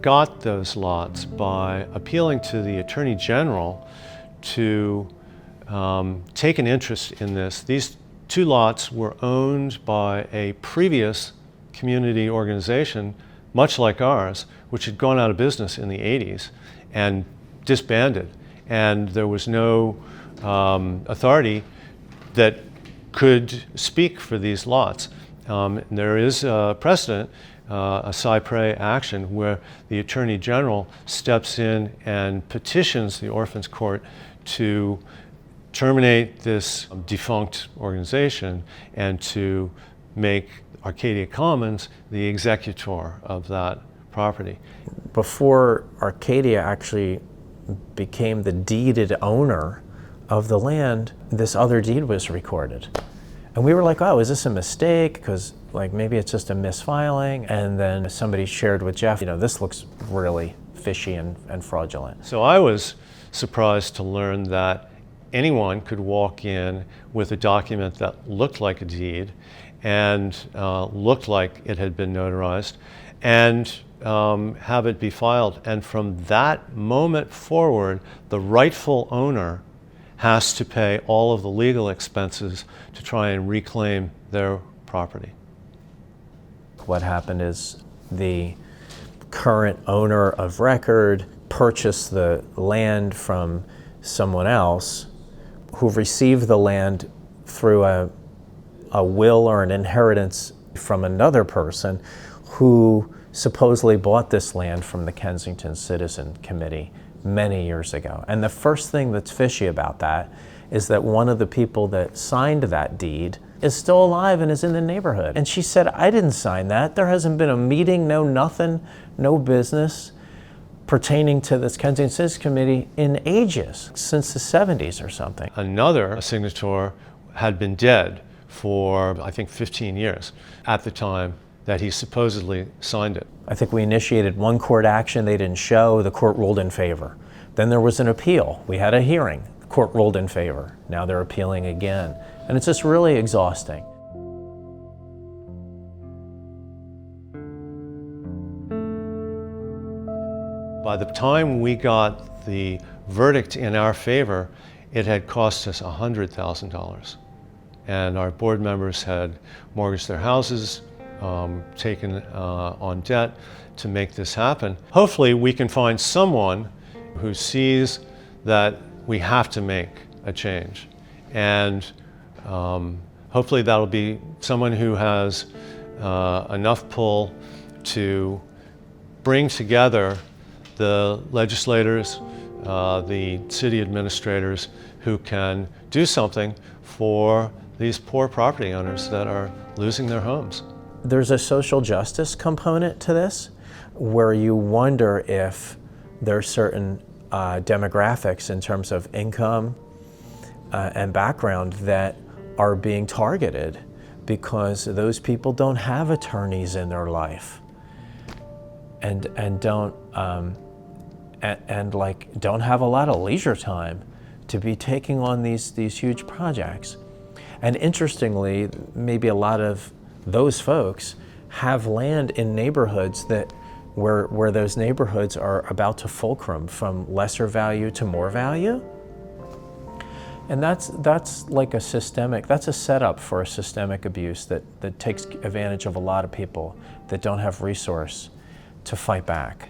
got those lots by appealing to the Attorney General to take an interest in this. These two lots were owned by a previous community organization, much like ours, which had gone out of business in the 80s and disbanded. And there was no authority that could speak for these lots. There is a precedent, a cypre action, where the Attorney General steps in and petitions the Orphans Court to terminate this defunct organization and to make Arcadia Commons the executor of that property. Before Arcadia actually became the deeded owner of the land, this other deed was recorded. And we were like, oh, is this a mistake? Because like maybe it's just a misfiling. And then somebody shared with Jeff, this looks really fishy and fraudulent. So I was surprised to learn that anyone could walk in with a document that looked like a deed and looked like it had been notarized and have it be filed. And from that moment forward, the rightful owner has to pay all of the legal expenses to try and reclaim their property. What happened is the current owner of record purchased the land from someone else who received the land through a will or an inheritance from another person who supposedly bought this land from the Kensington Citizen Committee many years ago. And the first thing that's fishy about that is that one of the people that signed that deed is still alive and is in the neighborhood. And she said, I didn't sign that. There hasn't been a meeting, no nothing, no business pertaining to this Kensington Citizen Committee in ages, since the 70s or something. Another signator had been dead for, I think, 15 years at the time that he supposedly signed it. I think we initiated one court action, they didn't show, the court ruled in favor. Then there was an appeal, we had a hearing, the court ruled in favor. Now they're appealing again. And it's just really exhausting. By the time we got the verdict in our favor, it had cost us $100,000. And our board members had mortgaged their houses, taken on debt to make this happen. Hopefully we can find someone who sees that we have to make a change. And hopefully that'll be someone who has enough pull to bring together the legislators, the city administrators who can do something for these poor property owners that are losing their homes. There's a social justice component to this where you wonder if there are certain demographics in terms of income and background that are being targeted because those people don't have attorneys in their life and don't don't have a lot of leisure time to be taking on these huge projects. And interestingly, maybe a lot of those folks have land in neighborhoods that where those neighborhoods are about to fulcrum from lesser value to more value. And that's like a setup for a systemic abuse that takes advantage of a lot of people that don't have resource to fight back.